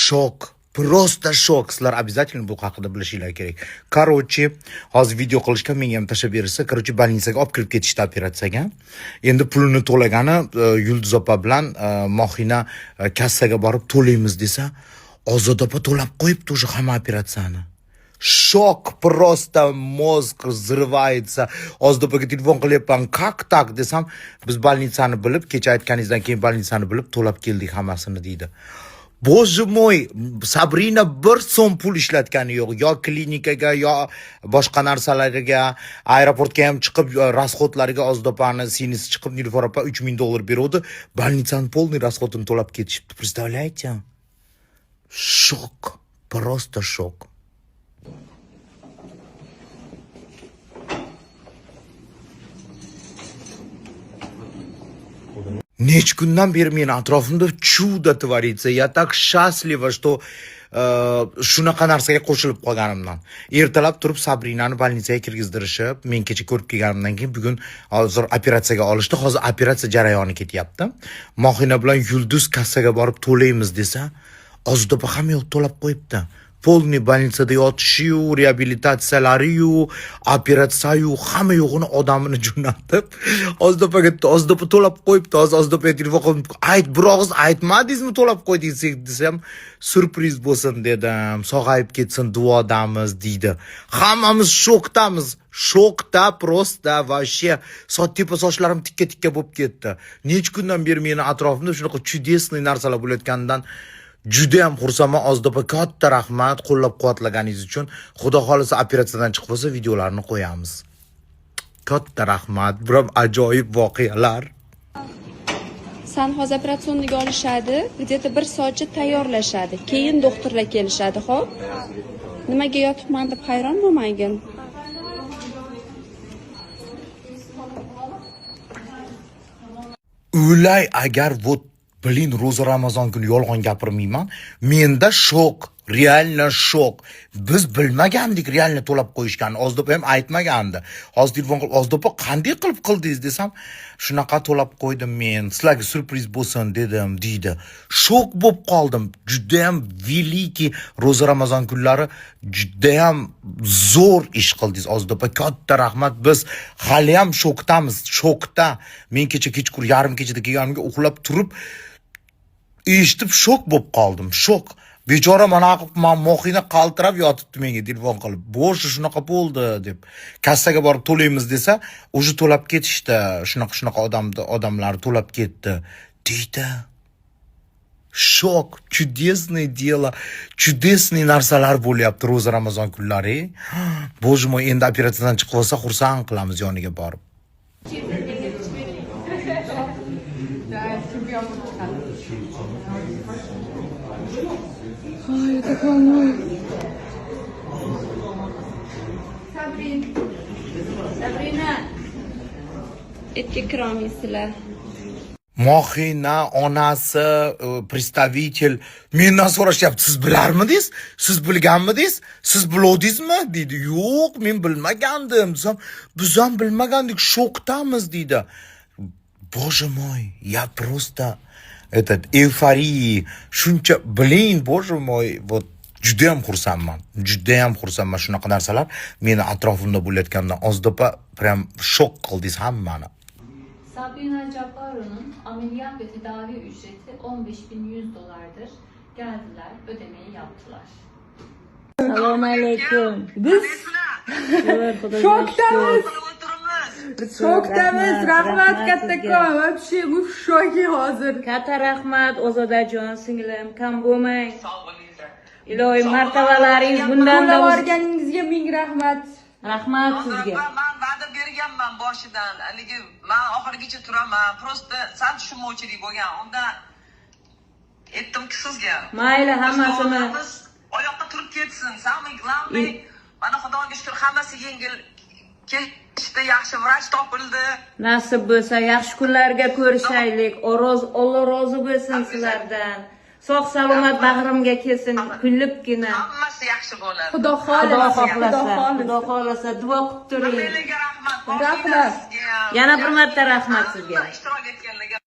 Shok. Просто shok. Sizlar обязательно bu haqida bilishinglar kerak. Короче, hozir video qilishga menga ham tashlab berishsa, короче, больницаga olib kirib ketishdi operatsiyaga. Endi pulini to'lagani Yulduz opa bilan Mohina kassaga borib to'laymiz desa, Ozoda opa to'lab qo'yibdi o'sha hamma operatsiyani. Shok, просто mozg взрывается. Ozoda opaga telefon qilyapman, как так desam, biz больницani bilib, kecha aytganingizdan keyin больницani bilib to'lab keldik hammasini deydi. Bože moj, Sabrina bir so'm pul ishlatgani yo'q. Yo klinikaga, yo boshqa narsalarga, aeroportga ham chiqib, расходlariga Ozoda opani sinisi chiqib, Nilufar opa $3000 berdi. Больницаning полный расходini to'lab ketishibdi. Представляете? Shok, просто shok. Necha kundan beri meni atrofimda chudo tворится. Я так счастлива, что shunaqa narsaga qo'shilib qolganimdan. Ertalab turib Sabrinani больницаga kirgizdirishib, men kecha ko'rib kelganimdan keyin bugun hozir operatsiyaga olishdi. Hozir operatsiya jarayoni ketyapti. Mohina bilan Yulduz kassaga borib to'laymiz desa, Ozoda opa hamma yo'q to'lab qo'yibdi. Polni больницада yotishiyu, reabilitatsiyalariyu, operatsiyayu, hamma yo'g'ini odamini jo'natib, Ozoda opaga Ozoda opa to'lab qo'yibdi. Hozir Ozoda opaga telefon qilib, "Ayt, bir og'iz aytmadingizmi to'lab qo'ydingiz" desam, "Surpriz bo'lsin" dedim. "Sog'ayib ketsin, duodamiz" deydi. Hammamiz shokdamiz. Shokda prosta вообще tipa sochlarim tikka bo'lib ketdi. Necha kundan beri meni atrofimda shunaqa чудесный narsalar bo'layotganidan juda ham xursandman. Ozoda opa katta rahmat qo'llab-quvvatlaganingiz uchun. Xudo xolisa operatsiyadan chiqib bo'lsa videolarini qo'yamiz. Katta rahmat. Biroq ajoyib voqealar. San hozir operatsiyaga olishadi, где-то 1 soatcha tayyorlashadi. Keyin doktorlar kelishadi, xo'p? Nimaga yotibman deb hayron bo'lmagin. O'lay agar Blin, ro'za Ramazon kuni yolg'on gapirmayman. Menda shok, reально shok. Biz bilmagandik reально to'lab qo'yishganini. Ozoda opa ham aytmagandi. Hozir telefon qilib, "Ozoda opa, qanday qilib qildingiz?" desam, "Shunaqa to'lab qo'ydim men. Sizlarga surpriz bo'lsin" dedim, deydi. Shok bo'lib qoldim. Juda ham veliki ro'za Ramazon kunlari juda ham zo'r ish qildingiz. Ozoda opa, katta rahmat. Biz hali ham shokdamiz, shokda. Men kecha kechqurun yarim kechada kelganimga uxlab turib eshitib shok bo'lib qoldim. Shok. Bechora mana Mohina qaltirab yotibdi menga telefon qilib. "Bosh shunaqa bo'ldi" deb. Kassaga borib to'laymiz desa, o'zi to'lab ketishdi. Shunaqa odamlar to'lab ketdi deydi. Shok, чудесное дело, чудесные narsalar bo'lyapti ro'za Ramazon kunlari. Boje moy, endi operatsiyadan chiqib olsa xursand qilamiz yoniga borib. Ay, так волнует. Sabrina. Etga kirolmaysizlar. Mohina onasi, представитель mendan so'rashyapti, "Siz bilarmidingiz? Siz bilganmidingiz? Siz bilodingizmi?" deydi. "Yo'q, men bilmagandim" desam, "Biz ham bilmagandik, shokdamiz" deydi. Bože moj, я просто эйфории, shuncha blin, bože moj, вот juda ham xursandman. Juda ham xursandman shunaqa narsalar meni atrofimda bo'layotganidan. Ozoda opa prям shok qildingiz hammani. Sabrina Cabbaro'nun ameliyat ve tedavi ücreti $15.100'dır. Geldiler, ödemeyi yaptılar. Assalomu alaykum. Biz shokdamiz. Shokdamiz. Rahmat kattakon. Вообще bu shoki hozir. Katta rahmat Ozodajon singlim. Kam bo'lmang. Iloyim martabalaringiz bundan da borganingizga ming rahmat. Rahmat sizga. Men va'da berganman boshidan. Haligi men oxirigacha turaman. Prosta sal tushunmovchilik bo'lgan. Unda aytdimki sizga. Mayli, hammasini oyoqqa turib ketsin. Saming glavniy. Mana Xudoga shukr, hammasi yengil kechdi, yaxshi vrach topildi. Nasib bo'lsa yaxshi kunlarga ko'rishaylik. Alloh rozi bo'lsin sizlardan. Sog' salomat bag'rimga kelsin, kulibgina. Hammasi yaxshi bo'ladi. Xudo xohlasa duo qilib turing. Rahmat. Rahmat. Yana bir marta rahmat sizga. Ishtirok etganlarga